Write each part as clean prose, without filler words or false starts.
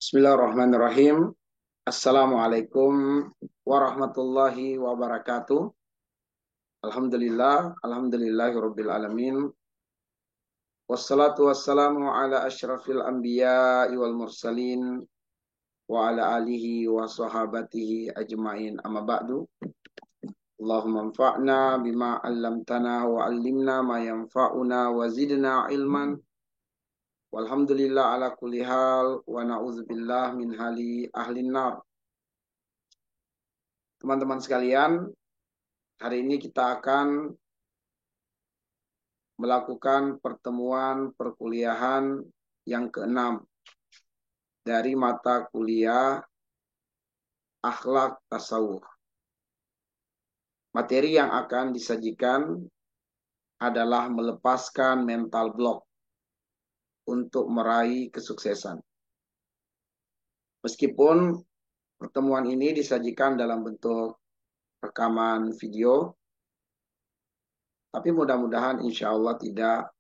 Bismillahirrahmanirrahim. Assalamualaikum warahmatullahi wabarakatuh. Alhamdulillahirabbil alamin. Wassalatu wassalamu ala asyrafil anbiya'i wal mursalin wa ala alihi wa sahabatihi ajmain. Amma ba'du. Allahumma anfa'na bima 'allamtana wa 'allimna ma yanfa'una wa zidna ilman. Walhamdulillah ala kulli hal wa na'udzubillah min hali ahlin nar. Teman-teman sekalian, hari ini kita akan melakukan pertemuan perkuliahan yang keenam dari mata kuliah Akhlak Tasawuf. Materi yang akan disajikan adalah melepaskan mental block untuk meraih kesuksesan. Meskipun pertemuan ini disajikan dalam bentuk rekaman video, tapi mudah-mudahan insya Allah tidak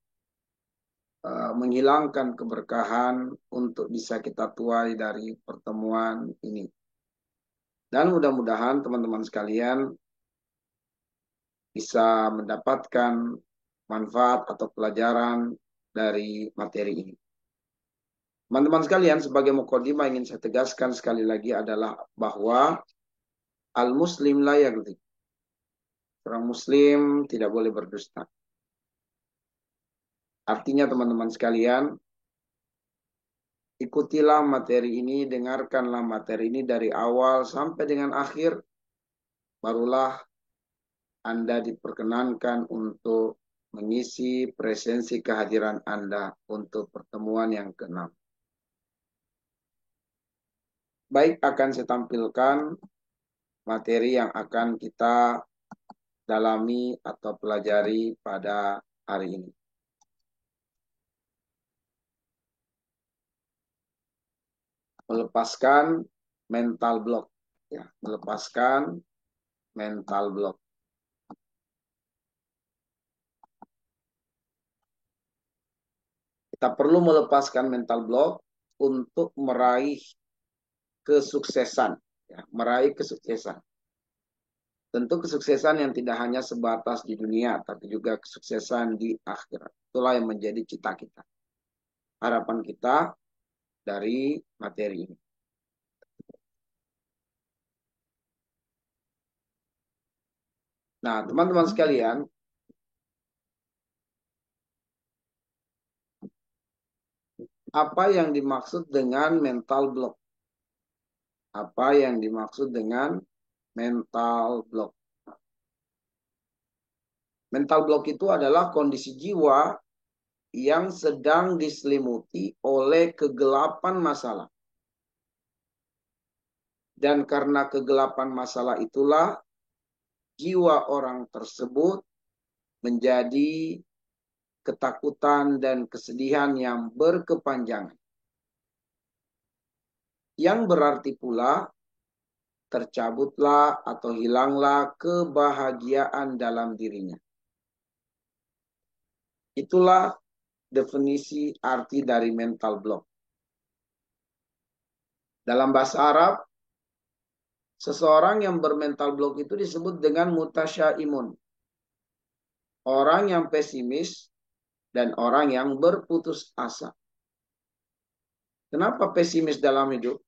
menghilangkan keberkahan untuk bisa kita tuai dari pertemuan ini. Dan mudah-mudahan teman-teman sekalian bisa mendapatkan manfaat atau pelajaran dari materi ini. Teman-teman sekalian, sebagai mukadimah ingin saya tegaskan sekali lagi adalah bahwa al-muslim la yaghli. Orang muslim tidak boleh berdusta. Artinya teman-teman sekalian, ikutilah materi ini, dengarkanlah materi ini dari awal sampai dengan akhir, barulah Anda diperkenankan untuk mengisi presensi kehadiran Anda untuk pertemuan yang keenam. Baik, akan saya tampilkan materi yang akan kita dalami atau pelajari pada hari ini. Melepaskan mental block. Ya, melepaskan mental block. Kita perlu melepaskan mental block untuk meraih kesuksesan. Ya, meraih kesuksesan. Tentu kesuksesan yang tidak hanya sebatas di dunia, tapi juga kesuksesan di akhirat. Itulah yang menjadi cita kita. Harapan kita dari materi ini. Nah, teman-teman sekalian, apa yang dimaksud dengan mental block? Apa yang dimaksud dengan mental block? Mental block itu adalah kondisi jiwa yang sedang diselimuti oleh kegelapan masalah. Dan karena kegelapan masalah itulah jiwa orang tersebut menjadi ketakutan dan kesedihan yang berkepanjangan. Yang berarti pula tercabutlah atau hilanglah kebahagiaan dalam dirinya. Itulah definisi arti dari mental block. Dalam bahasa Arab, seseorang yang bermental block itu disebut dengan mutasyaimun. Orang yang pesimis dan orang yang berputus asa. Kenapa pesimis dalam hidup?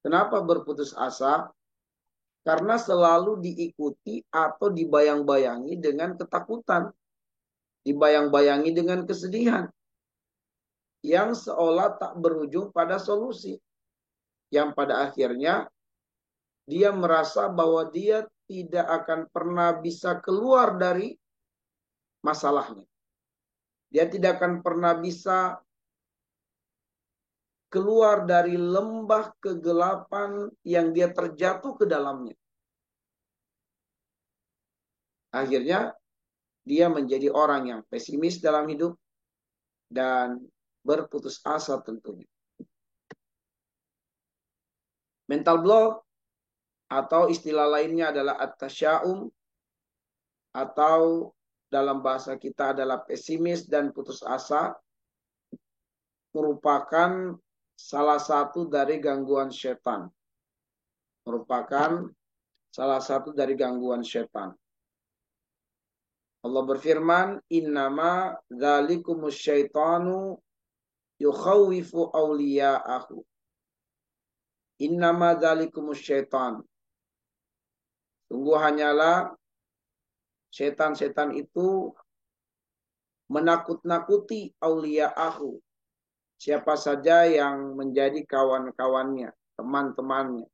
Kenapa berputus asa? Karena selalu diikuti atau dibayang-bayangi dengan ketakutan. Dibayang-bayangi dengan kesedihan. Yang seolah tak berujung pada solusi. Yang pada akhirnya dia merasa bahwa dia tidak akan pernah bisa keluar dari masalahnya. Dia tidak akan pernah bisa keluar dari lembah kegelapan yang dia terjatuh ke dalamnya. Akhirnya dia menjadi orang yang pesimis dalam hidup dan berputus asa tentunya. Mental block atau istilah lainnya adalah at-tasya'um atau dalam bahasa kita adalah pesimis dan putus asa, merupakan salah satu dari gangguan setan. Merupakan salah satu dari gangguan setan. Allah berfirman, innama dzalikumus syaitanu yukhawifu awliya'ahu. Innama dzalikumus syaitan. Sungguh hanyalah setan-setan itu menakut-nakuti awliya'ahu. Siapa saja yang menjadi kawan-kawannya, teman-temannya.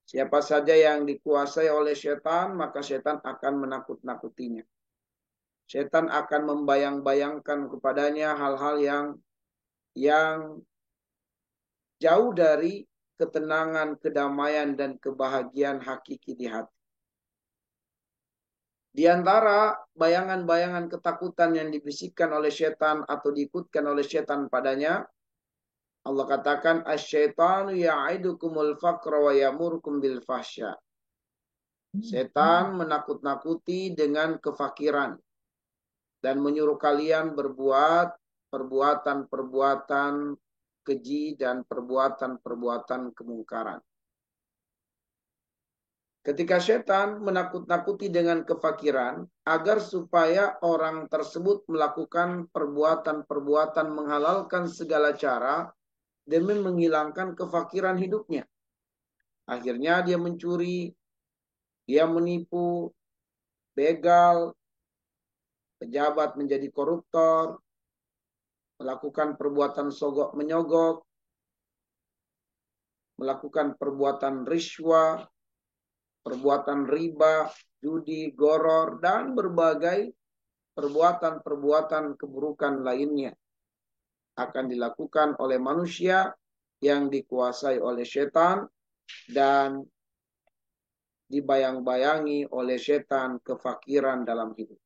Siapa saja yang dikuasai oleh setan, maka setan akan menakut-nakutinya. Setan akan membayang-bayangkan kepadanya hal-hal yang jauh dari ketenangan, kedamaian, dan kebahagiaan hakiki di hati. Di antara bayangan-bayangan ketakutan yang dibisikkan oleh setan atau diikutkan oleh setan padanya, Allah katakan, asyaitanu ya'idukumul faqra wa ya'murukum bil fahsya. Setan menakut-nakuti dengan kefakiran dan menyuruh kalian berbuat perbuatan-perbuatan keji dan perbuatan-perbuatan kemungkaran. Ketika setan menakut-nakuti dengan kefakiran agar supaya orang tersebut melakukan perbuatan-perbuatan menghalalkan segala cara demi menghilangkan kefakiran hidupnya. Akhirnya dia mencuri, dia menipu, begal, pejabat menjadi koruptor, melakukan perbuatan sogok menyogok, melakukan perbuatan riswa, perbuatan riba, judi, goror, dan berbagai perbuatan-perbuatan keburukan lainnya akan dilakukan oleh manusia yang dikuasai oleh setan dan dibayang-bayangi oleh setan kefakiran dalam hidup.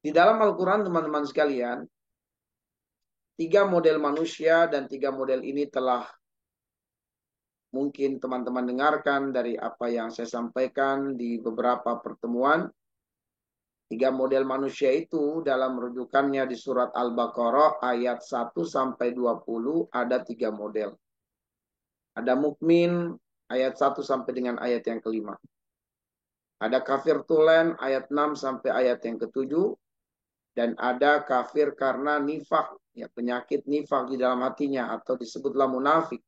Di dalam Al-Quran, teman-teman sekalian, 3 model manusia dan 3 model ini telah mungkin teman-teman dengarkan dari apa yang saya sampaikan di beberapa pertemuan. 3 model manusia itu dalam rujukannya di surat Al-Baqarah ayat 1 sampai 20 ada 3 model. Ada mukmin ayat 1 sampai dengan ayat yang kelima. Ada kafir tulen ayat 6 sampai ayat yang ke-7. Dan ada kafir karena nifak, ya, penyakit nifak di dalam hatinya atau disebutlah munafik.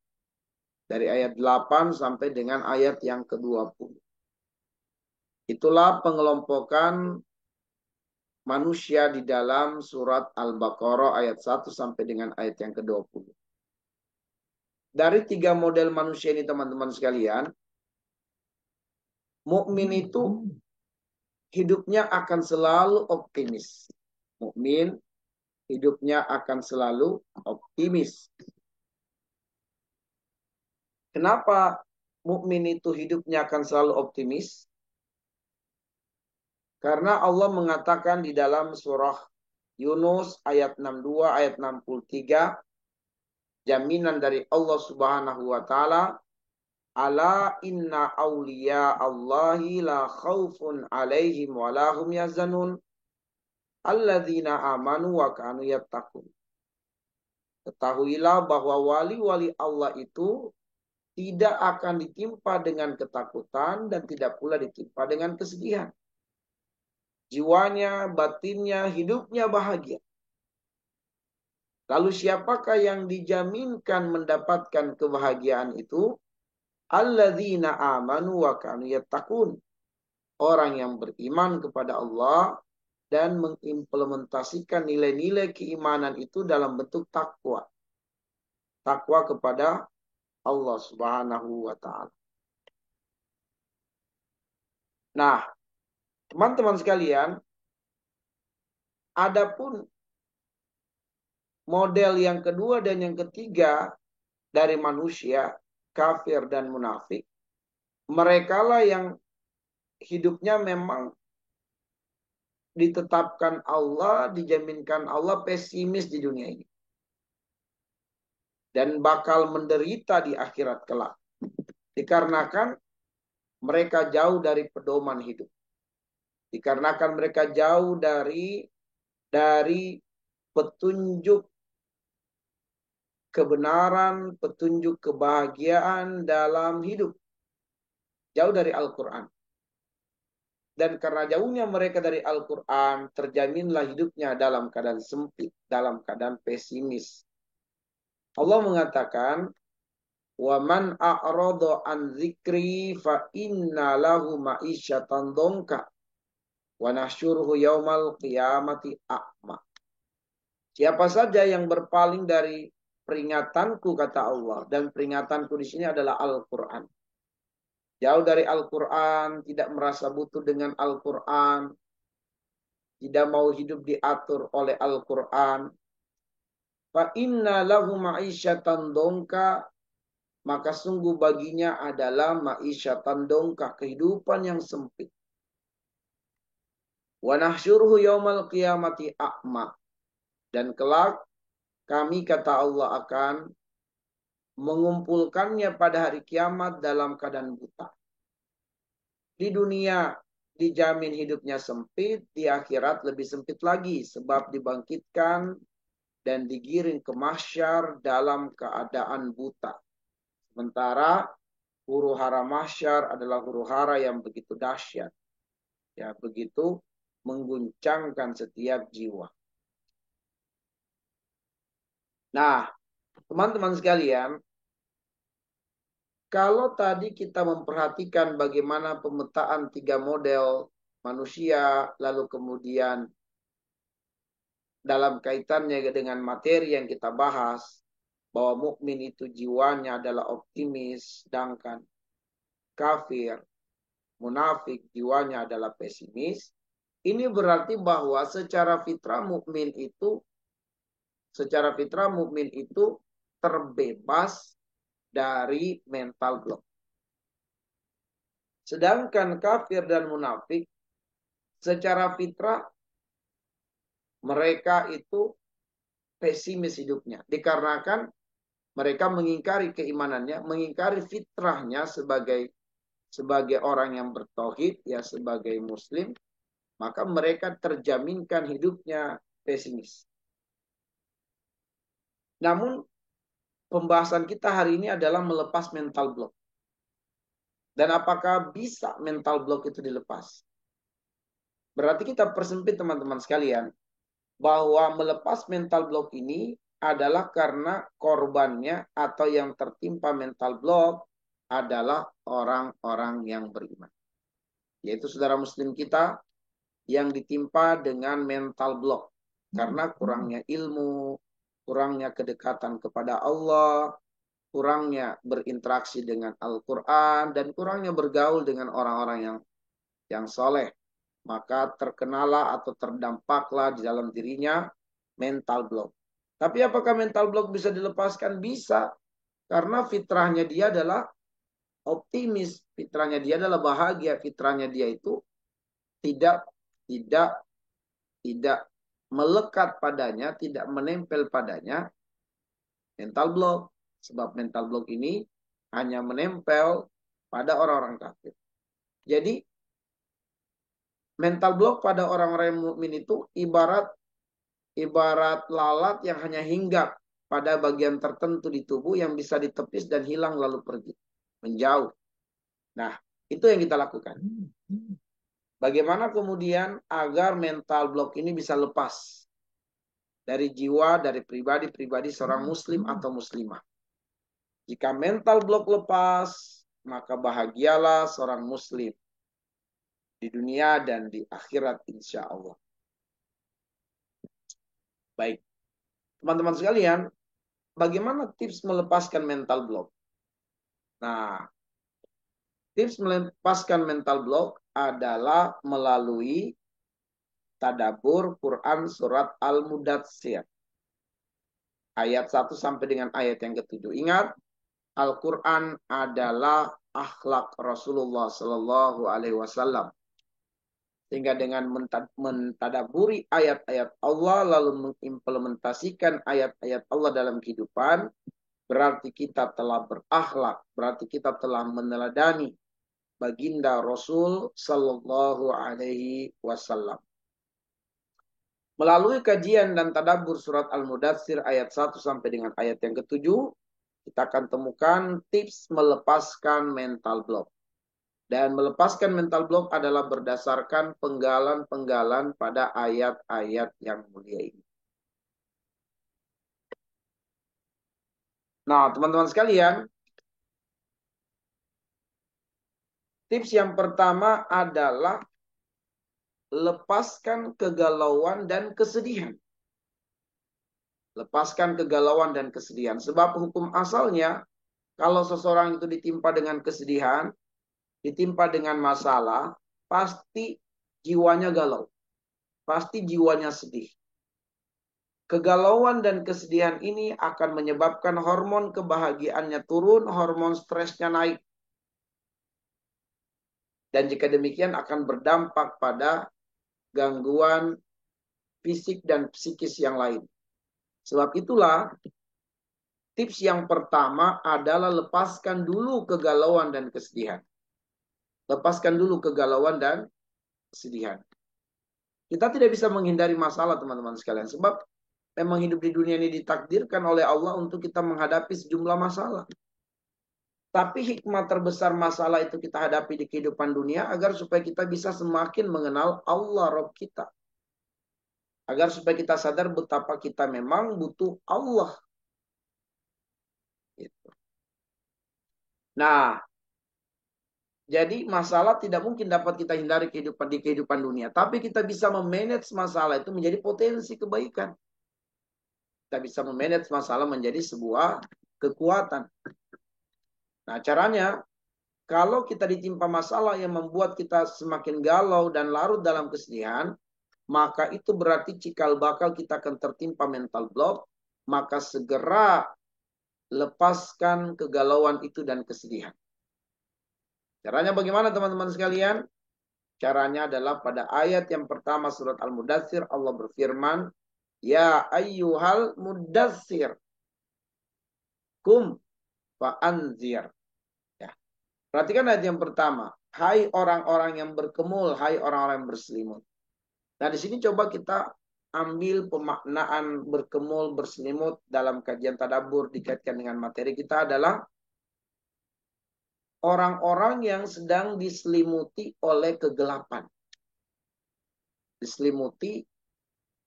Dari ayat 8 sampai dengan ayat yang ke-20. Itulah pengelompokan manusia di dalam surat Al-Baqarah ayat 1 sampai dengan ayat yang ke-20. Dari 3 model manusia ini teman-teman sekalian, mukmin itu hidupnya akan selalu optimis. Mukmin hidupnya akan selalu optimis. Kenapa mukmin itu hidupnya akan selalu optimis? Karena Allah mengatakan di dalam surah Yunus ayat 62 ayat 63, jaminan dari Allah Subhanahu wa taala, ala inna awliya Allahi la khaufun alaihim wa lahum yazanun alladzina amanu wa kanu yattaqun. Ketahuilah bahwa wali-wali Allah itu tidak akan ditimpa dengan ketakutan dan tidak pula ditimpa dengan kesedihan. Jiwanya, batinnya, hidupnya bahagia. Lalu siapakah yang dijaminkan mendapatkan kebahagiaan itu? Alladzina amanu wa kanu yattaqun. Orang yang beriman kepada Allah dan mengimplementasikan nilai-nilai keimanan itu dalam bentuk takwa. Takwa kepada Allah Subhanahu wa taala. Nah, teman-teman sekalian, adapun model yang kedua dan yang ketiga dari manusia, kafir dan munafik, merekalah yang hidupnya memang ditetapkan Allah, dijaminkan Allah pesimis di dunia ini. Dan bakal menderita di akhirat kelak. Dikarenakan mereka jauh dari pedoman hidup. Dikarenakan mereka jauh dari petunjuk kebenaran, petunjuk kebahagiaan dalam hidup. Jauh dari Al-Quran. Dan karena jauhnya mereka dari Al-Quran, terjaminlah hidupnya dalam keadaan sempit, dalam keadaan pesimis. Allah mengatakan, وَمَنْ أَعْرَضَ عَنْ ذِكْرِي فَإِنَّ لَهُ مَعِيشَةً ضَنْكًا وَنَحْشُرُهُ يَوْمَ الْقِيَامَةِ أَعْمَى. Siapa saja yang berpaling dari peringatanku, kata Allah, dan peringatanku di sini adalah Al-Quran. Jauh dari Al-Quran, tidak merasa butuh dengan Al-Quran, tidak mau hidup diatur oleh Al-Quran. Fa inna lahu ma'isyatan dongka, maka sungguh baginya adalah ma'isyatan dongka, kehidupan yang sempit. Wa nahsyuruhu yaumal qiyamati a'ma, dan kelak kami, kata Allah, akan mengumpulkannya pada hari kiamat dalam keadaan buta. Di dunia dijamin hidupnya sempit, di akhirat lebih sempit lagi sebab dibangkitkan dan digiring ke mahsyar dalam keadaan buta. Sementara huru hara mahsyar adalah huru hara yang begitu dahsyat. Ya, begitu mengguncangkan setiap jiwa. Nah, teman-teman sekalian, kalau tadi kita memperhatikan bagaimana pemetaan 3 model manusia, lalu kemudian dalam kaitannya dengan materi yang kita bahas, bahwa mukmin itu jiwanya adalah optimis, sedangkan kafir, munafik jiwanya adalah pesimis. Ini berarti bahwa secara fitrah mukmin itu terbebas dari mental block. Sedangkan kafir dan munafik secara fitrah mereka itu pesimis hidupnya. Dikarenakan mereka mengingkari keimanannya, mengingkari fitrahnya sebagai orang yang bertauhid, ya sebagai muslim, maka mereka terjaminkan hidupnya pesimis. Namun pembahasan kita hari ini adalah melepas mental block. Dan apakah bisa mental block itu dilepas? Berarti kita persempit teman-teman sekalian, bahwa melepas mental block ini adalah karena korbannya atau yang tertimpa mental block adalah orang-orang yang beriman. Yaitu saudara muslim kita yang ditimpa dengan mental block. Karena kurangnya ilmu, kurangnya kedekatan kepada Allah, kurangnya berinteraksi dengan Al-Quran, dan kurangnya bergaul dengan orang-orang yang soleh. Maka terkenalah atau terdampaklah di dalam dirinya mental block. Tapi apakah mental block bisa dilepaskan? Bisa. Karena fitrahnya dia adalah optimis. Fitrahnya dia adalah bahagia. Fitrahnya dia itu tidak melekat padanya, tidak menempel padanya mental block. Sebab mental block ini hanya menempel pada orang-orang kafir. Jadi mental block pada orang-orang mukmin itu ibarat lalat yang hanya hinggap pada bagian tertentu di tubuh yang bisa ditepis dan hilang lalu pergi. Menjauh. Nah, itu yang kita lakukan. Bagaimana kemudian agar mental block ini bisa lepas dari jiwa, dari pribadi-pribadi seorang muslim atau muslimah. Jika mental block lepas, maka bahagialah seorang muslim di dunia dan di akhirat insya Allah. Baik, teman-teman sekalian, bagaimana tips melepaskan mental block? Nah, tips melepaskan mental block adalah melalui tadabbur Quran surat Al-Mudatsir. Ayat 1 sampai dengan ayat yang ke-7. Ingat, Al-Quran adalah akhlak Rasulullah Sallallahu Alaihi Wasallam. Sehingga dengan mentadaburi ayat-ayat Allah lalu mengimplementasikan ayat-ayat Allah dalam kehidupan, berarti kita telah berakhlak, berarti kita telah meneladani baginda Rasul Sallallahu Alaihi Wasallam. Melalui kajian dan tadabbur surat Al-Mudatsir ayat 1 sampai dengan ayat yang ke-7, kita akan temukan tips melepaskan mental block. Dan melepaskan mental block adalah berdasarkan penggalan-penggalan pada ayat-ayat yang mulia ini. Nah, teman-teman sekalian, tips yang pertama adalah lepaskan kegalauan dan kesedihan. Lepaskan kegalauan dan kesedihan. Sebab hukum asalnya, kalau seseorang itu ditimpa dengan kesedihan, ditimpa dengan masalah, pasti jiwanya galau. Pasti jiwanya sedih. Kegalauan dan kesedihan ini akan menyebabkan hormon kebahagiaannya turun, hormon stresnya naik. Dan jika demikian akan berdampak pada gangguan fisik dan psikis yang lain. Sebab itulah tips yang pertama adalah lepaskan dulu kegalauan dan kesedihan. Lepaskan dulu kegalauan dan kesedihan. Kita tidak bisa menghindari masalah teman-teman sekalian. Sebab memang hidup di dunia ini ditakdirkan oleh Allah untuk kita menghadapi sejumlah masalah. Tapi hikmah terbesar masalah itu kita hadapi di kehidupan dunia agar supaya kita bisa semakin mengenal Allah Rabb kita. Agar supaya kita sadar betapa kita memang butuh Allah. Gitu. Nah, jadi masalah tidak mungkin dapat kita hindari di kehidupan dunia. Tapi kita bisa memanage masalah itu menjadi potensi kebaikan. Kita bisa memanage masalah menjadi sebuah kekuatan. Nah, caranya, kalau kita ditimpa masalah yang membuat kita semakin galau dan larut dalam kesedihan, maka itu berarti cikal bakal kita akan tertimpa mental block. Maka segera lepaskan kegalauan itu dan kesedihan. Caranya bagaimana teman-teman sekalian? Caranya adalah pada ayat yang pertama surat Al-Mudatsir Allah berfirman, Ya ayyuhal mudatsir, kum fa'anzir. Ya. Perhatikan ayat yang pertama. Hai orang-orang yang berkemul, hai orang-orang yang berselimut. Nah di sini coba kita ambil pemaknaan berkemul, berselimut dalam kajian tadabbur dikaitkan dengan materi kita adalah orang-orang yang sedang diselimuti oleh kegelapan. Diselimuti,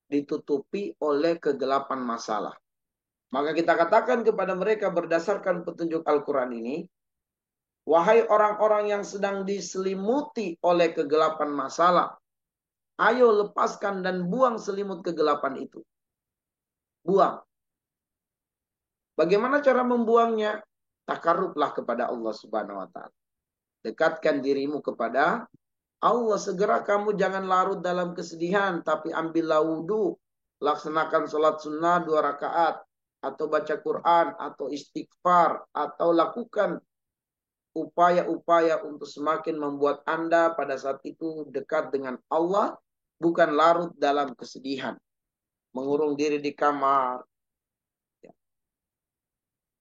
ditutupi oleh kegelapan masalah. Maka kita katakan kepada mereka berdasarkan petunjuk Al-Quran ini, wahai orang-orang yang sedang diselimuti oleh kegelapan masalah, ayo lepaskan dan buang selimut kegelapan itu. Buang. Bagaimana cara membuangnya? Takarrublah kepada Allah Subhanahu wa taala. Dekatkan dirimu kepada Allah. Segera kamu jangan larut dalam kesedihan, tapi ambillah wudhu, laksanakan sholat sunnah 2 rakaat, atau baca Quran, atau istighfar, atau lakukan upaya-upaya untuk semakin membuat Anda pada saat itu dekat dengan Allah, bukan larut dalam kesedihan. Mengurung diri di kamar,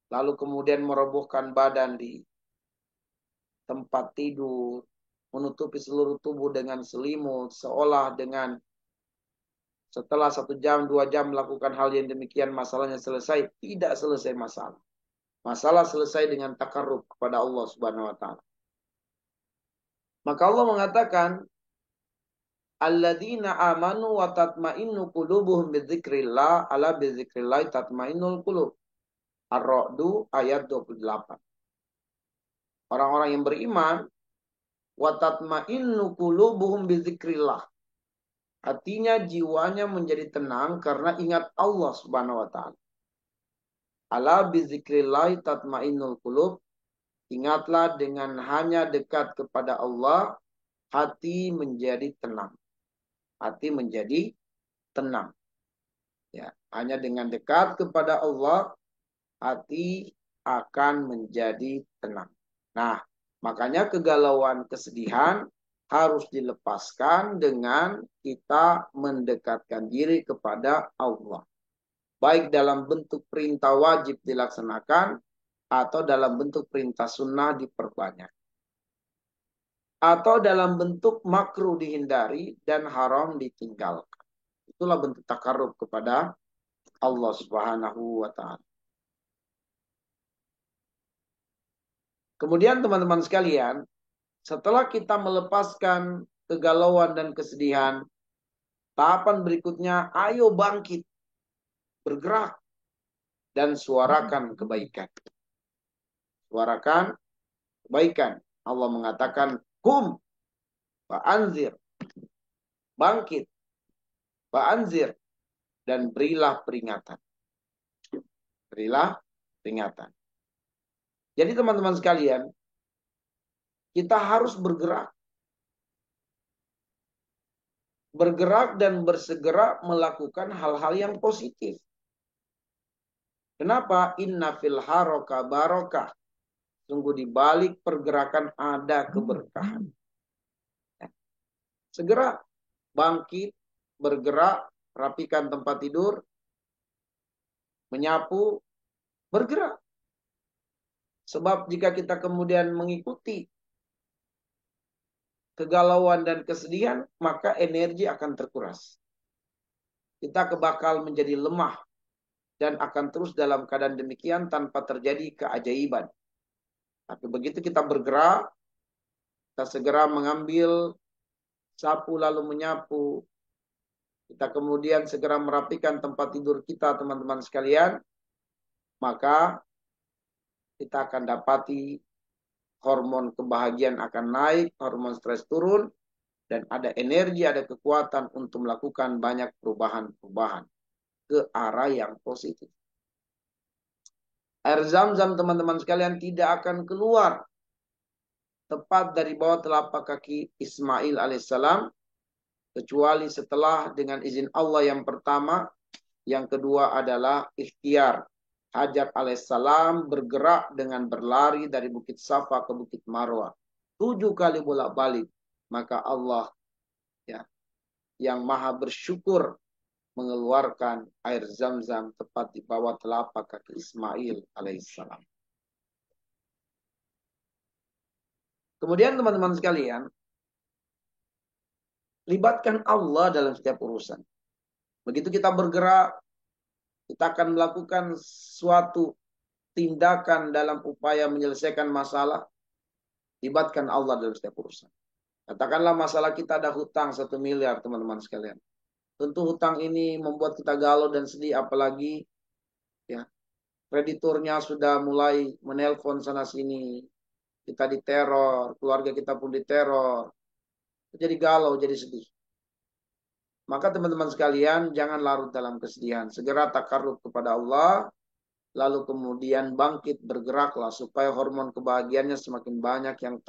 lalu kemudian merobohkan badan di tempat tidur, menutupi seluruh tubuh dengan selimut, seolah dengan setelah 1 jam, 2 jam melakukan hal yang demikian masalahnya selesai. Tidak selesai masalah. Masalah selesai dengan takarrub kepada Allah Subhanahu wa taala. Maka Allah mengatakan, alladzina amanu wa tatmainnu qulubuhum bidzikrillah, ala bidzikrillah tatmainnul qulub. Ar-Ra'd ayat 28. Orang-orang yang beriman, wa tatmainnu qulubuhum bidzikrillah. Hatinya, jiwanya menjadi tenang karena ingat Allah Subhanahu wa taala. Ala bizikrillah tatmainnul qulub. Ingatlah dengan hanya dekat kepada Allah, hati menjadi tenang. Hati menjadi tenang. Ya, hanya dengan dekat kepada Allah, hati akan menjadi tenang. Nah, makanya kegalauan, kesedihan harus dilepaskan dengan kita mendekatkan diri kepada Allah. Baik dalam bentuk perintah wajib dilaksanakan, atau dalam bentuk perintah sunnah diperbanyak. Atau dalam bentuk makruh dihindari dan haram ditinggalkan. Itulah bentuk takarrub kepada Allah Subhanahu wa taala. Kemudian teman-teman sekalian, setelah kita melepaskan kegalauan dan kesedihan, tahapan berikutnya, ayo bangkit, bergerak, dan suarakan kebaikan. Suarakan kebaikan. Allah mengatakan, kum, fa'anzir, bangkit, fa'anzir, dan berilah peringatan. Berilah peringatan. Jadi teman-teman sekalian, kita harus bergerak. Bergerak dan bersegera melakukan hal-hal yang positif. Kenapa? Inna fil haroka barokah. Sungguh di balik pergerakan ada keberkahan. Segera bangkit, bergerak, rapikan tempat tidur, menyapu, bergerak. Sebab jika kita kemudian mengikuti kegalauan dan kesedihan, maka energi akan terkuras. Kita bakal menjadi lemah dan akan terus dalam keadaan demikian tanpa terjadi keajaiban. Tapi begitu kita bergerak, kita segera mengambil sapu lalu menyapu, kita kemudian segera merapikan tempat tidur kita, teman-teman sekalian, maka kita akan dapati hormon kebahagiaan akan naik, hormon stres turun, dan ada energi, ada kekuatan untuk melakukan banyak perubahan-perubahan ke arah yang positif. Air Zam-Zam teman-teman sekalian tidak akan keluar tepat dari bawah telapak kaki Ismail alaihissalam, kecuali setelah dengan izin Allah yang pertama, yang kedua adalah ikhtiar. Hajar alaihissalam bergerak dengan berlari dari Bukit Safa ke Bukit Marwah. 7 kali bolak-balik. Maka Allah ya, yang maha bersyukur mengeluarkan air Zam-Zam tepat di bawah telapak kaki Ismail alaihissalam. Kemudian teman-teman sekalian, libatkan Allah dalam setiap urusan. Begitu kita bergerak, kita akan melakukan suatu tindakan dalam upaya menyelesaikan masalah, libatkan Allah dalam setiap urusan. Katakanlah masalah kita ada hutang 1 miliar teman-teman sekalian. Tentu hutang ini membuat kita galau dan sedih, apalagi ya krediturnya sudah mulai menelpon sana sini, kita diteror, keluarga kita pun diteror, jadi galau, jadi sedih. Maka teman-teman sekalian jangan larut dalam kesedihan, segera takarrub kepada Allah, lalu kemudian bangkit bergeraklah supaya hormon kebahagiaannya semakin banyak yang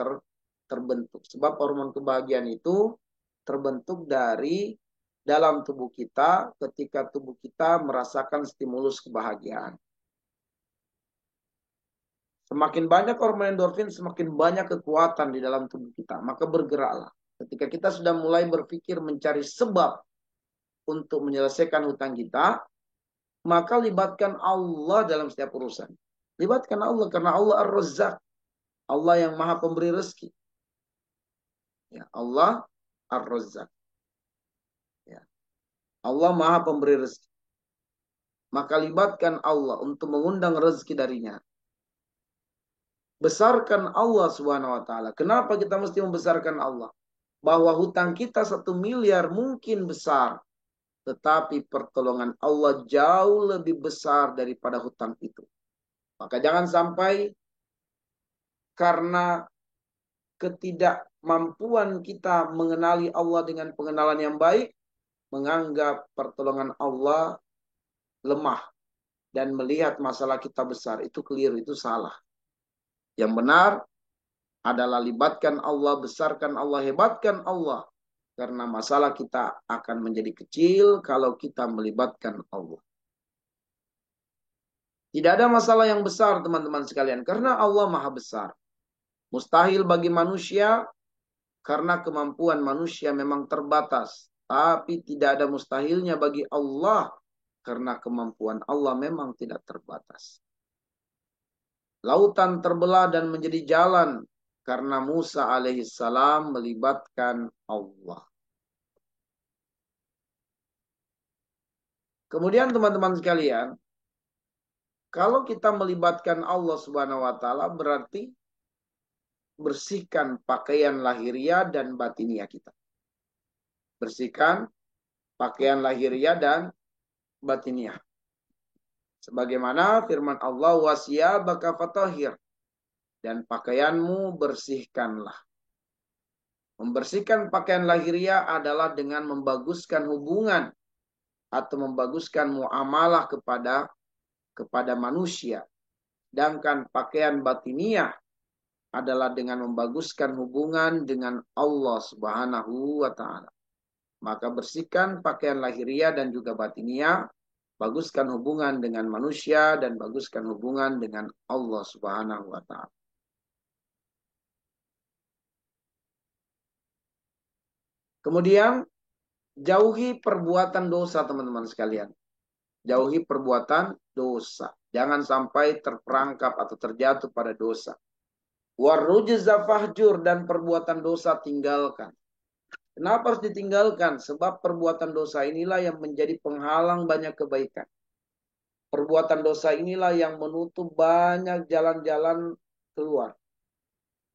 terbentuk. Sebab hormon kebahagiaan itu terbentuk dari dalam tubuh kita ketika tubuh kita merasakan stimulus kebahagiaan. Semakin banyak hormon endorfin, semakin banyak kekuatan di dalam tubuh kita. Maka bergeraklah. Ketika kita sudah mulai berpikir mencari sebab untuk menyelesaikan hutang kita, maka libatkan Allah dalam setiap urusan. Libatkan Allah karena Allah Ar-Razzaq. Allah yang maha pemberi rezeki. Ya, Allah Ar-Razzaq. Allah maha pemberi rezeki. Maka libatkan Allah untuk mengundang rezeki darinya. Besarkan Allah Subhanahu wa taala. Kenapa kita mesti membesarkan Allah? Bahwa hutang kita 1 miliar mungkin besar, tetapi pertolongan Allah jauh lebih besar daripada hutang itu. Maka jangan sampai karena ketidakmampuan kita mengenali Allah dengan pengenalan yang baik, menganggap pertolongan Allah lemah dan melihat masalah kita besar. Itu keliru, itu salah. Yang benar adalah libatkan Allah, besarkan Allah, hebatkan Allah. Karena masalah kita akan menjadi kecil kalau kita melibatkan Allah. Tidak ada masalah yang besar teman-teman sekalian, karena Allah maha besar. Mustahil bagi manusia, karena kemampuan manusia memang terbatas. Tapi tidak ada mustahilnya bagi Allah, karena kemampuan Allah memang tidak terbatas. Lautan terbelah dan menjadi jalan, karena Musa alaihissalam melibatkan Allah. Kemudian teman-teman sekalian, kalau kita melibatkan Allah Subhanahu wa taala berarti bersihkan pakaian lahiriah dan batiniah kita. Bersihkan pakaian lahiriah dan batiniah. Sebagaimana firman Allah, wasiyabaka fatahhir, dan pakaianmu bersihkanlah. Membersihkan pakaian lahiriah adalah dengan membaguskan hubungan atau membaguskan muamalah kepada manusia. Sedangkan pakaian batiniah adalah dengan membaguskan hubungan dengan Allah Subhanahu wa taala. Maka bersihkan pakaian lahiriah dan juga batiniah, baguskan hubungan dengan manusia dan baguskan hubungan dengan Allah Subhanahu wa taala. Kemudian jauhi perbuatan dosa teman-teman sekalian. Jauhi perbuatan dosa. Jangan sampai terperangkap atau terjatuh pada dosa. Warujza fahjur, dan perbuatan dosa tinggalkan. Kenapa harus ditinggalkan? Sebab perbuatan dosa inilah yang menjadi penghalang banyak kebaikan. Perbuatan dosa inilah yang menutup banyak jalan-jalan keluar.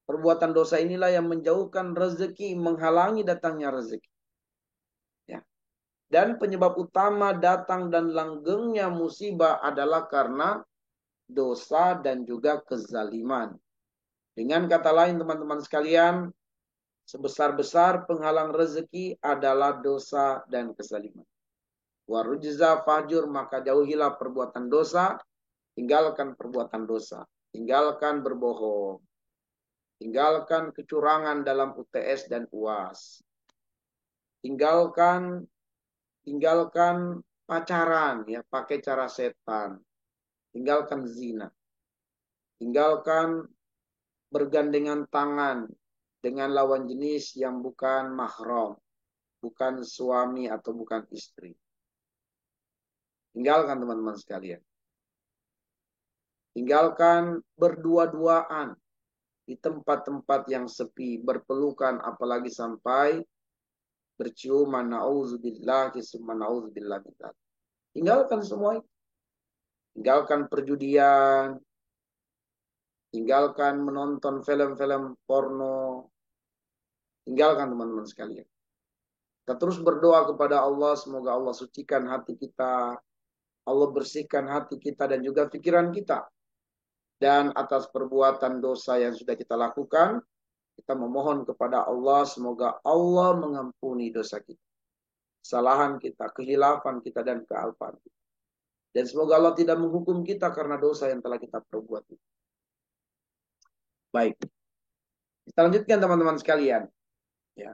Perbuatan dosa inilah yang menjauhkan rezeki, menghalangi datangnya rezeki. Ya. Dan penyebab utama datang dan langgengnya musibah adalah karena dosa dan juga kezaliman. Dengan kata lain teman-teman sekalian, sebesar-besar penghalang rezeki adalah dosa dan kezaliman. Warujza fajur, maka jauhilah perbuatan dosa, tinggalkan perbuatan dosa, tinggalkan berbohong, tinggalkan kecurangan dalam UTS dan UAS, tinggalkan pacaran ya pakai cara setan, tinggalkan zina, tinggalkan bergandengan tangan dengan lawan jenis yang bukan mahram, bukan suami atau bukan istri. Tinggalkan teman-teman sekalian. Tinggalkan berdua-duaan di tempat-tempat yang sepi, berpelukan apalagi sampai berciuman, na'udzubillah, summa na'udzubillah. Tinggalkan semua itu. Tinggalkan perjudian, tinggalkan menonton film-film porno, tinggalkan teman-teman sekalian. Kita terus berdoa kepada Allah, semoga Allah sucikan hati kita, Allah bersihkan hati kita dan juga pikiran kita. Dan atas perbuatan dosa yang sudah kita lakukan, kita memohon kepada Allah, semoga Allah mengampuni dosa kita, kesalahan kita, kehilafan kita, dan kealpaan kita. Dan semoga Allah tidak menghukum kita karena dosa yang telah kita perbuat. Baik, kita lanjutkan teman-teman sekalian. Ya.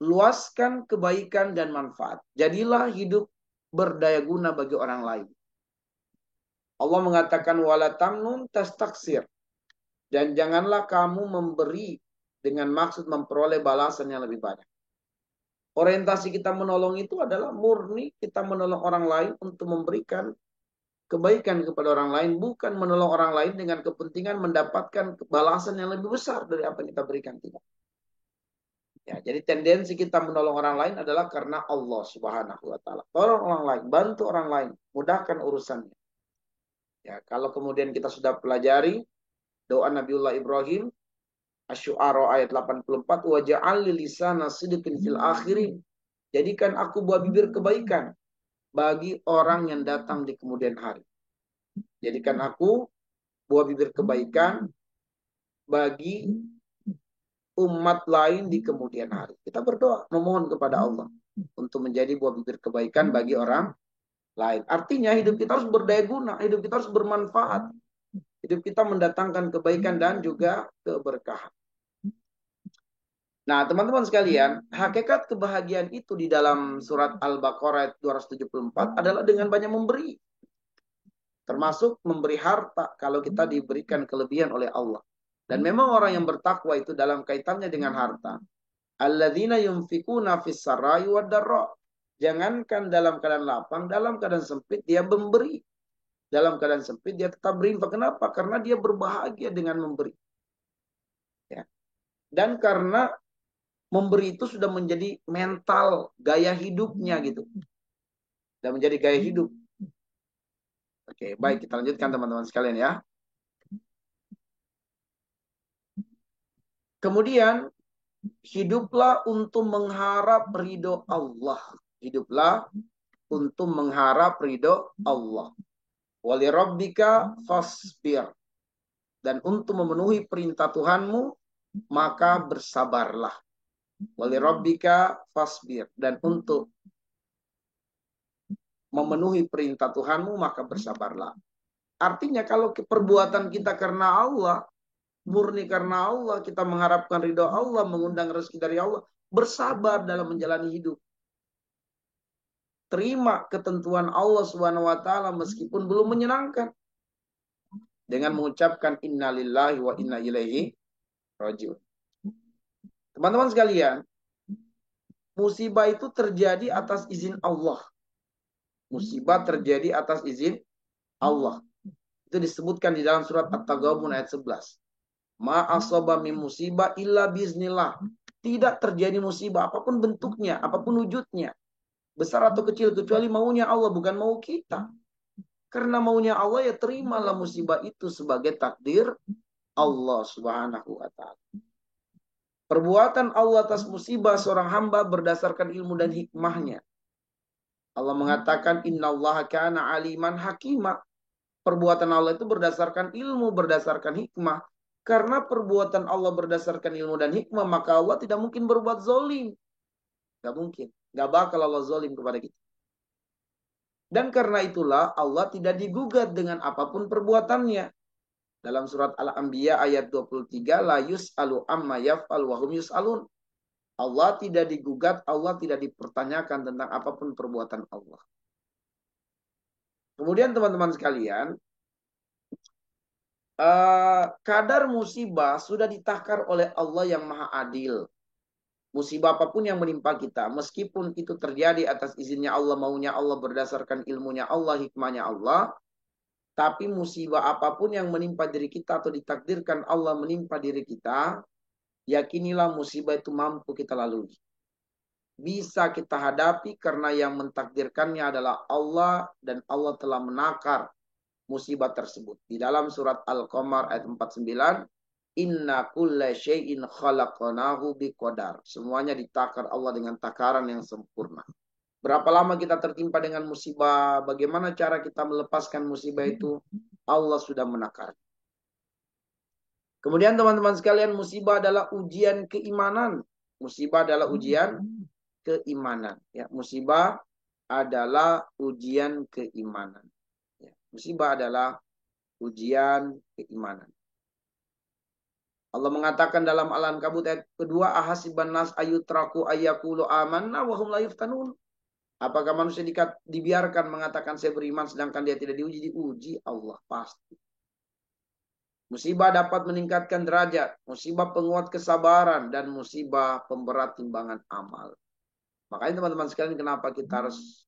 Luaskan kebaikan dan manfaat. Jadilah hidup berdaya guna bagi orang lain. Allah mengatakan wala tamnun tastaksir, dan janganlah kamu memberi dengan maksud memperoleh balasan yang lebih banyak. Orientasi kita menolong itu adalah murni kita menolong orang lain untuk memberikan kebaikan kepada orang lain, bukan menolong orang lain dengan kepentingan mendapatkan balasan yang lebih besar dari apa yang kita berikan. Tidak. Ya, jadi tendensi kita menolong orang lain adalah karena Allah Subhanahu wa taala. Tolong orang lain, bantu orang lain, mudahkan urusannya. Ya, kalau kemudian kita sudah pelajari doa Nabiullah Ibrahim, Asy-Syu'ara ayat 84, wa ja'al li lisana sidqin fil akhirin. Jadikan aku buah bibir kebaikan bagi orang yang datang di kemudian hari. Jadikan aku buah bibir kebaikan bagi umat lain di kemudian hari. Kita berdoa, memohon kepada Allah untuk menjadi buah bibir kebaikan bagi orang lain. Artinya hidup kita harus berdaya guna, hidup kita harus bermanfaat. Hidup kita mendatangkan kebaikan dan juga keberkahan. Nah, teman-teman sekalian, hakikat kebahagiaan itu di dalam surat Al-Baqarah 274 adalah dengan banyak memberi. Termasuk memberi harta kalau kita diberikan kelebihan oleh Allah. Dan memang orang yang bertakwa itu dalam kaitannya dengan harta. Alladzina yunfikuna fis sarai wad dharra. Jangankan dalam keadaan lapang, dalam keadaan sempit dia memberi. Dalam keadaan sempit dia tetap berinfak. Kenapa? Karena dia berbahagia dengan memberi. Ya. Dan karena memberi itu sudah menjadi mental gaya hidupnya gitu. dan menjadi gaya hidup. Oke, baik, kita lanjutkan teman-teman sekalian ya. Kemudian, hiduplah untuk mengharap ridho Allah. Hiduplah untuk mengharap ridho Allah. Wali rabbika fasbir. Dan untuk memenuhi perintah Tuhanmu, maka bersabarlah. Wali rabbika fasbir. Dan untuk memenuhi perintah Tuhanmu, maka bersabarlah. Artinya kalau perbuatan kita karena Allah, murni karena Allah, kita mengharapkan ridho Allah, mengundang rezeki dari Allah, bersabar dalam menjalani hidup. Terima ketentuan Allah Subhanahu wa taala meskipun belum menyenangkan. Dengan mengucapkan innalillahi wa inna ilaihi rajiun. Teman-teman sekalian, musibah itu terjadi atas izin Allah. Musibah terjadi atas izin Allah. Itu disebutkan di dalam surat At-Taghabun ayat 11. Ma asaba min musibah illa biiznillah. Tidak terjadi musibah apapun bentuknya, apapun wujudnya, besar atau kecil, kecuali maunya Allah, bukan mau kita. Karena maunya Allah, ya terimalah musibah itu sebagai takdir Allah Subhanahu wa taala. Perbuatan Allah atas musibah seorang hamba berdasarkan ilmu dan hikmahnya. Allah mengatakan innallaha kana aliman hakima. Perbuatan Allah itu berdasarkan ilmu, berdasarkan hikmah. Karena perbuatan Allah berdasarkan ilmu dan hikmah, maka Allah tidak mungkin berbuat zalim. Gak mungkin. Gak bakal Allah zalim kepada kita. Dan karena itulah Allah tidak digugat dengan apapun perbuatannya. Dalam surat Al-Anbiya ayat 23, la yus'alu amma yaf'al wa hum yus'alun. Allah tidak digugat, Allah tidak dipertanyakan tentang apapun perbuatan Allah. Kemudian teman-teman sekalian, kadar musibah sudah ditakar oleh Allah yang maha adil. Musibah apapun yang menimpa kita, meskipun itu terjadi atas izinnya Allah, maunya Allah, berdasarkan ilmunya Allah, hikmahnya Allah, tapi musibah apapun yang menimpa diri kita atau ditakdirkan Allah menimpa diri kita, yakinilah musibah itu mampu kita lalui. Bisa kita hadapi karena yang mentakdirkannya adalah Allah dan Allah telah menakar musibah tersebut. Di dalam surat Al-Qamar ayat 49, inna kulla syai'in khalaqnahu biqadar. Semuanya ditakar Allah dengan takaran yang sempurna. Berapa lama kita tertimpa dengan musibah, bagaimana cara kita melepaskan musibah itu, Allah sudah menakar. Kemudian teman-teman sekalian, musibah adalah ujian keimanan. Musibah adalah ujian keimanan. Ya, musibah adalah ujian keimanan. Ya, musibah adalah ujian keimanan. Allah mengatakan dalam Al-Ankabut ayat kedua, ahasiban nas ayutraku ayyaqulu amanna wa hum la yuftanun. Apakah manusia dibiarkan mengatakan saya beriman sedangkan dia tidak diuji? Diuji Allah pasti. Musibah dapat meningkatkan derajat, musibah penguat kesabaran, dan musibah pemberat timbangan amal. Makanya teman-teman sekalian, kenapa kita harus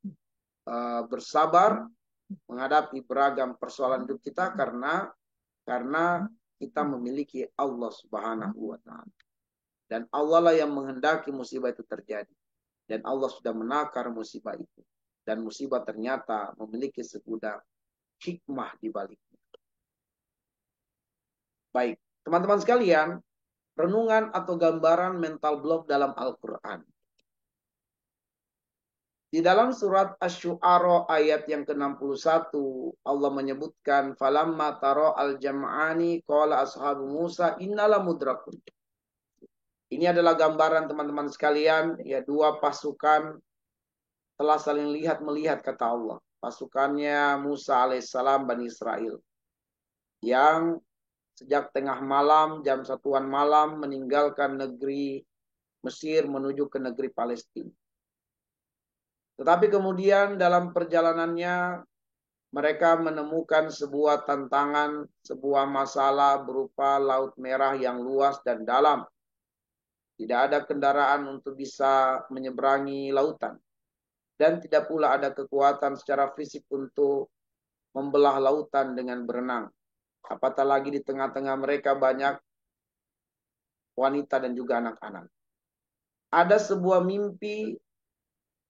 bersabar menghadapi beragam persoalan hidup kita, karena kita memiliki Allah Subhanahu wa taala. Dan Allah lah yang menghendaki musibah itu terjadi. Dan Allah sudah menakar musibah itu. Dan musibah ternyata memiliki segudang hikmah di baliknya. Baik, teman-teman sekalian, renungan atau gambaran mental block dalam Al-Quran. Di dalam surat Asy-Syu'ara ayat yang ke-61, Allah menyebutkan, falamma taro al-jam'ani qala ashabu Musa innala mudrakun. Ini adalah gambaran teman-teman sekalian, ya, dua pasukan telah saling melihat kata Allah. Pasukannya Musa alaihissalam Bani Israel. Yang sejak tengah malam, jam 1-an malam, meninggalkan negeri Mesir menuju ke negeri Palestina. Tetapi kemudian dalam perjalanannya mereka menemukan sebuah tantangan, sebuah masalah berupa Laut Merah yang luas dan dalam. Tidak ada kendaraan untuk bisa menyeberangi lautan. Dan tidak pula ada kekuatan secara fisik untuk membelah lautan dengan berenang. Apatah lagi di tengah-tengah mereka banyak wanita dan juga anak-anak. Ada sebuah mimpi,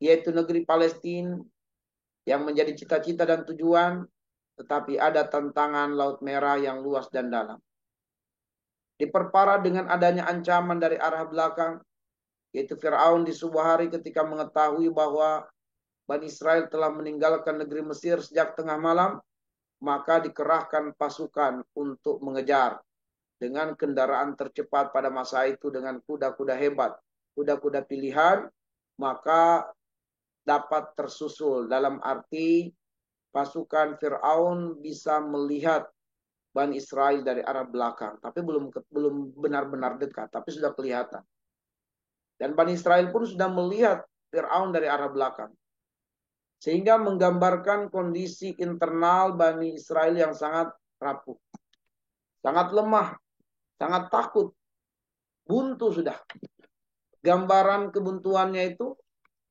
yaitu negeri Palestina, yang menjadi cita-cita dan tujuan, tetapi ada tantangan Laut Merah yang luas dan dalam. Diperparah dengan adanya ancaman dari arah belakang, yaitu Fir'aun di sebuah hari ketika mengetahui bahwa Bani Israel telah meninggalkan negeri Mesir sejak tengah malam, maka dikerahkan pasukan untuk mengejar dengan kendaraan tercepat pada masa itu dengan kuda-kuda hebat, kuda-kuda pilihan, maka dapat tersusul dalam arti pasukan Fir'aun bisa melihat Bani Israel dari arah belakang, tapi belum benar-benar dekat, tapi sudah kelihatan. Dan Bani Israel pun sudah melihat Fir'aun dari arah belakang. Sehingga menggambarkan kondisi internal Bani Israel yang sangat rapuh, sangat lemah, sangat takut, buntu sudah. Gambaran kebuntuannya itu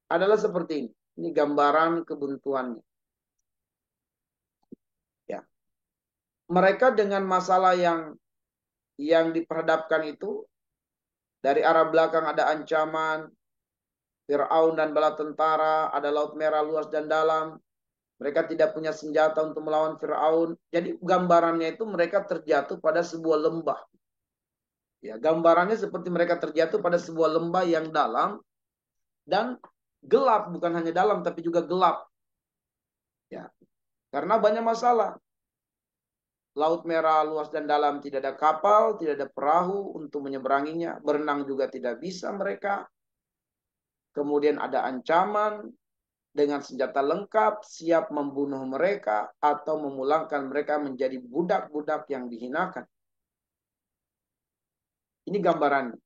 adalah seperti ini. Ini gambaran kebuntuannya. Ya. Mereka dengan masalah yang diperhadapkan itu, dari arah belakang ada ancaman, Fir'aun dan bala tentara, ada Laut Merah luas dan dalam. Mereka tidak punya senjata untuk melawan Fir'aun. Jadi gambarannya itu mereka terjatuh pada sebuah lembah. Ya, gambarannya seperti mereka terjatuh pada sebuah lembah yang dalam dan gelap, bukan hanya dalam tapi juga gelap. Ya, karena banyak masalah. Laut Merah luas dan dalam, tidak ada kapal, tidak ada perahu untuk menyeberanginya. Berenang juga tidak bisa mereka. Kemudian ada ancaman dengan senjata lengkap, siap membunuh mereka atau memulangkan mereka menjadi budak-budak yang dihinakan. Ini gambarannya.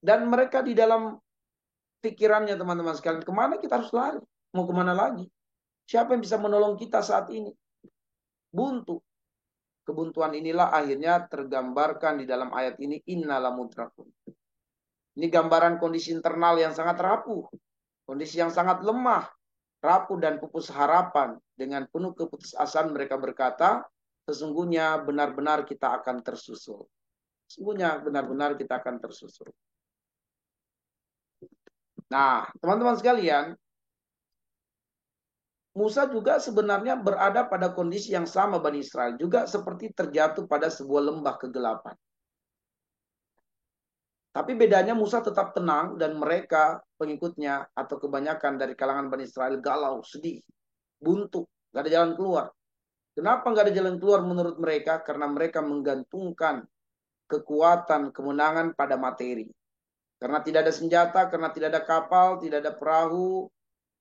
Dan mereka di dalam pikirannya teman-teman sekalian, kemana kita harus lari? Mau kemana lagi? Siapa yang bisa menolong kita saat ini? Buntu. Kebuntuan inilah akhirnya tergambarkan di dalam ayat ini, innala mudrakun. Ini gambaran kondisi internal yang sangat rapuh. Kondisi yang sangat lemah, rapuh dan pupus harapan. Dengan penuh keputusasaan mereka berkata, sesungguhnya benar-benar kita akan tersusul. Sesungguhnya benar-benar kita akan tersusul. Nah, teman-teman sekalian, Musa juga sebenarnya berada pada kondisi yang sama Bani Israel. Juga seperti terjatuh pada sebuah lembah kegelapan. Tapi bedanya Musa tetap tenang dan mereka pengikutnya atau kebanyakan dari kalangan Bani Israel galau, sedih, buntu, gak ada jalan keluar. Kenapa gak ada jalan keluar menurut mereka? Karena mereka menggantungkan kekuatan, kemenangan pada materi. Karena tidak ada senjata, karena tidak ada kapal, tidak ada perahu,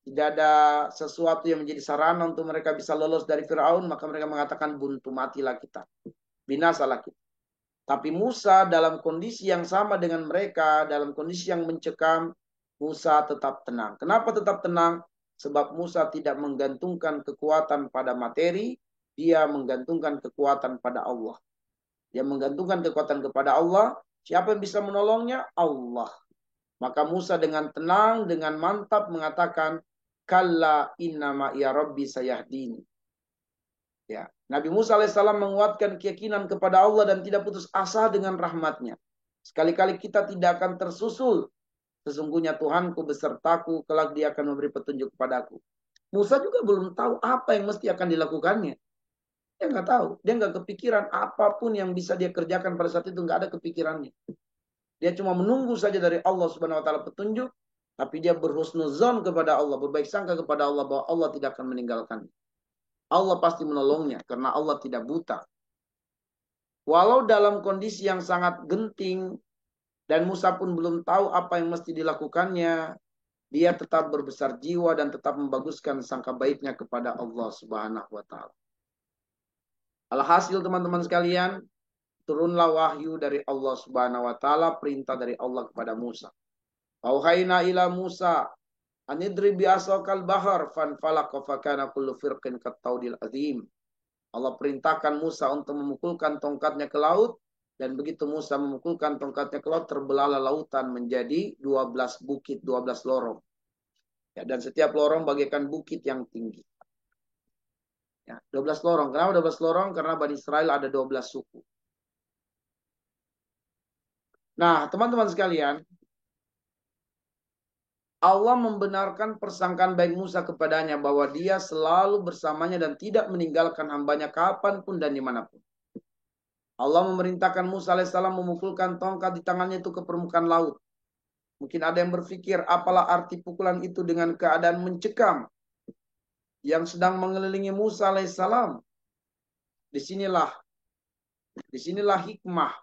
tidak ada sesuatu yang menjadi sarana untuk mereka bisa lolos dari Firaun, maka mereka mengatakan buntu, matilah kita, binasalah kita. Tapi Musa dalam kondisi yang sama dengan mereka, dalam kondisi yang mencekam, Musa tetap tenang. Kenapa tetap tenang? Sebab Musa tidak menggantungkan kekuatan pada materi, dia menggantungkan kekuatan pada Allah. Dia menggantungkan kekuatan kepada Allah. Siapa yang bisa menolongnya? Allah. Maka Musa dengan tenang, dengan mantap mengatakan, Kalla innama ya Rabbi sayahdini. Ya, Nabi Musa alaihissalam menguatkan keyakinan kepada Allah dan tidak putus asa dengan rahmatnya. Sekali-kali kita tidak akan tersusul. Sesungguhnya Tuhanku besertaku, kelak dia akan memberi petunjuk kepadaku. Musa juga belum tahu apa yang mesti akan dilakukannya. Dia nggak tahu. Dia nggak kepikiran apapun yang bisa dia kerjakan pada saat itu. Nggak ada kepikirannya. Dia cuma menunggu saja dari Allah Subhanahu Wa Taala petunjuk. Tapi dia berhusnuzon kepada Allah. Berbaik sangka kepada Allah bahwa Allah tidak akan meninggalkannya. Allah pasti menolongnya karena Allah tidak buta. Walau dalam kondisi yang sangat genting dan Musa pun belum tahu apa yang mesti dilakukannya, dia tetap berbesar jiwa dan tetap membaguskan sangka baiknya kepada Allah Subhanahu wa taala. Alhasil teman-teman sekalian, turunlah wahyu dari Allah Subhanahu wa taala, perintah dari Allah kepada Musa. Auhayna ila Musa anidri bi asaqal bahar fanfalaqa fakana kullu firqin kattaudil azim. Allah perintahkan Musa untuk memukulkan tongkatnya ke laut. Dan begitu Musa memukulkan tongkatnya ke laut, terbelahlah lautan menjadi 12 bukit, 12 lorong. Ya, dan setiap lorong bagaikan bukit yang tinggi. Ya, 12 lorong. Kenapa 12 lorong? Karena Bani Israel ada 12 suku. Nah, teman-teman sekalian, Allah membenarkan persangkaan baik Musa kepadanya bahwa dia selalu bersamanya dan tidak meninggalkan hambanya kapanpun dan dimanapun. Allah memerintahkan Musa alaihissalam memukulkan tongkat di tangannya itu ke permukaan laut. Mungkin ada yang berpikir apalah arti pukulan itu dengan keadaan mencekam yang sedang mengelilingi Musa alaihissalam. Disinilah hikmah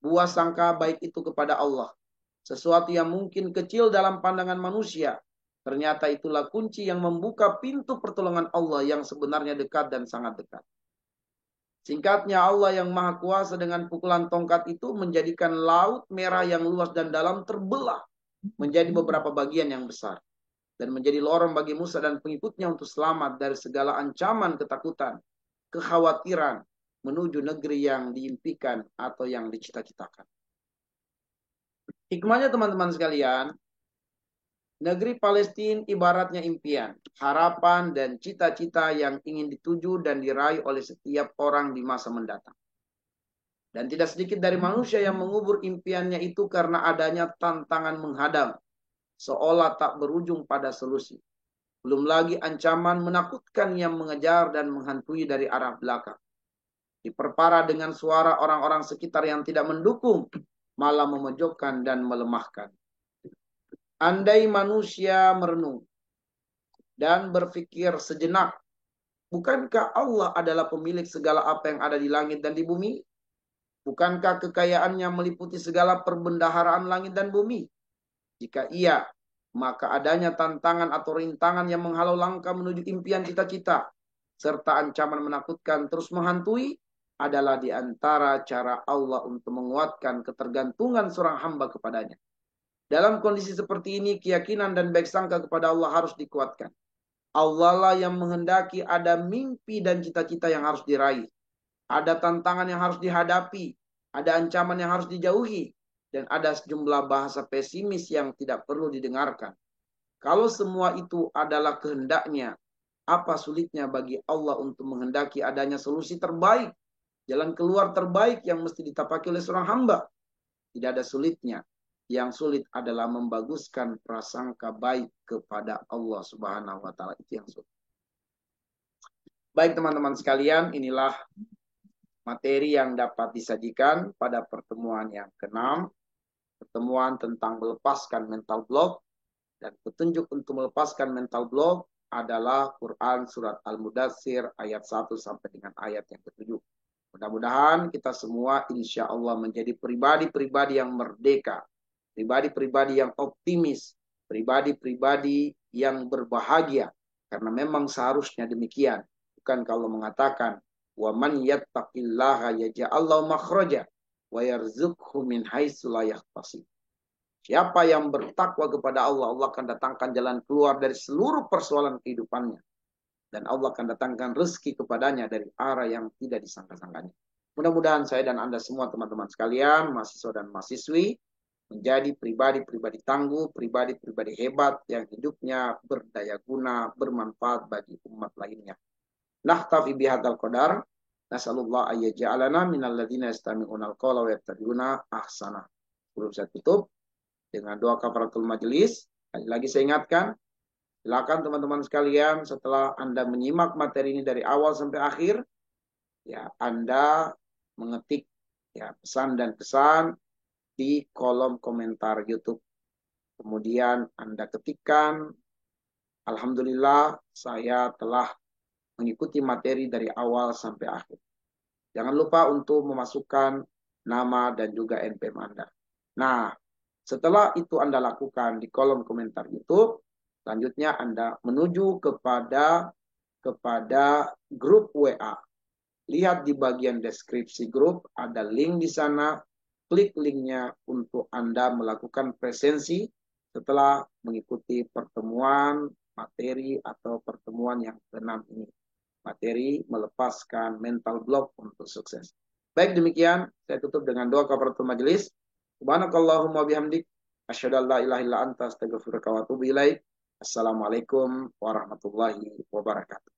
buah sangka baik itu kepada Allah. Sesuatu yang mungkin kecil dalam pandangan manusia, ternyata itulah kunci yang membuka pintu pertolongan Allah yang sebenarnya dekat dan sangat dekat. Singkatnya, Allah yang maha kuasa dengan pukulan tongkat itu menjadikan laut merah yang luas dan dalam terbelah menjadi beberapa bagian yang besar. Dan menjadi lorong bagi Musa dan pengikutnya untuk selamat dari segala ancaman ketakutan, kekhawatiran, menuju negeri yang diimpikan atau yang dicita-citakan. Hikmahnya teman-teman sekalian, negeri Palestina ibaratnya impian, harapan, dan cita-cita yang ingin dituju dan diraih oleh setiap orang di masa mendatang. Dan tidak sedikit dari manusia yang mengubur impiannya itu karena adanya tantangan menghadang, seolah tak berujung pada solusi. Belum lagi ancaman menakutkan yang mengejar dan menghantui dari arah belakang. Diperparah dengan suara orang-orang sekitar yang tidak mendukung, malah memojokkan dan melemahkan. Andai manusia merenung dan berpikir sejenak, bukankah Allah adalah pemilik segala apa yang ada di langit dan di bumi? Bukankah kekayaannya meliputi segala perbendaharaan langit dan bumi? Jika iya, maka adanya tantangan atau rintangan yang menghalau langkah menuju impian cita-cita, serta ancaman menakutkan terus menghantui, adalah di antara cara Allah untuk menguatkan ketergantungan seorang hamba kepadanya. Dalam kondisi seperti ini, keyakinan dan baik sangka kepada Allah harus dikuatkan. Allah lah yang menghendaki ada mimpi dan cita-cita yang harus diraih. Ada tantangan yang harus dihadapi. Ada ancaman yang harus dijauhi. Dan ada sejumlah bahasa pesimis yang tidak perlu didengarkan. Kalau semua itu adalah kehendaknya, apa sulitnya bagi Allah untuk menghendaki adanya solusi terbaik, jalan keluar terbaik yang mesti ditapaki oleh seorang hamba? Tidak ada sulitnya. Yang sulit adalah membaguskan prasangka baik kepada Allah Subhanahu wa taala. Itu yang sulit. Baik teman-teman sekalian, inilah materi yang dapat disajikan pada pertemuan yang ke-6, pertemuan tentang melepaskan mental block, dan petunjuk untuk melepaskan mental block adalah Quran surat Al-Mudatsir ayat 1 sampai dengan ayat yang ke-7. Mudah-mudahan kita semua insya Allah menjadi pribadi-pribadi yang merdeka, pribadi-pribadi yang optimis, pribadi-pribadi yang berbahagia. Karena memang seharusnya demikian. Bukan kalau mengatakan, wa man yattaqillaha yaj'al lahu makhraja wa yarzuqhu min haitsu la yahtasib. Siapa yang bertakwa kepada Allah, Allah akan datangkan jalan keluar dari seluruh persoalan kehidupannya. Dan Allah akan datangkan rezeki kepadanya dari arah yang tidak disangka-sangkanya. Mudah-mudahan saya dan Anda semua teman-teman sekalian, mahasiswa dan mahasiswi, menjadi pribadi-pribadi tangguh, pribadi-pribadi hebat yang hidupnya berdaya guna, bermanfaat bagi umat lainnya. Nahtafi bihadzal qadar, nasallallahu ayyaj'alana minal ladzina yastami'unal qawla wa yattabi'una ahsana. Sebelum saya tutup dengan doa kafaratul majelis, lagi saya ingatkan, silakan teman-teman sekalian setelah Anda menyimak materi ini dari awal sampai akhir, ya Anda mengetik ya pesan dan kesan di kolom komentar YouTube. Kemudian Anda ketikkan, alhamdulillah saya telah mengikuti materi dari awal sampai akhir. Jangan lupa untuk memasukkan nama dan juga NPM Anda. Nah, setelah itu Anda lakukan di kolom komentar YouTube, selanjutnya Anda menuju kepada grup WA. Lihat di bagian deskripsi grup, ada link di sana. Klik linknya untuk Anda melakukan presensi setelah mengikuti pertemuan materi atau pertemuan yang ke-6 ini. Materi melepaskan mental block untuk sukses. Baik demikian, saya tutup dengan doa kafaratul majelis. Subhanakallahumma bihamdik, asyhadu an la ilaha illa anta, astaghfiruka wa atubu ilaik. Assalamualaikum warahmatullahi wabarakatuh.